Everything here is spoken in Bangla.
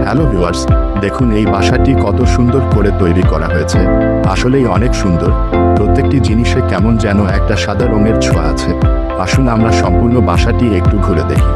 হ্যালো ভিউয়ার্স, দেখুন এই বাসাটি কত সুন্দর করে তৈরি করা হয়েছে। আসলেই অনেক সুন্দর। প্রত্যেকটি জিনিসে কেমন যেন একটা সাদা রঙের ছোঁয়া আছে। আসুন আমরা সম্পূর্ণ বাসাটি একটু ঘুরে দেখি।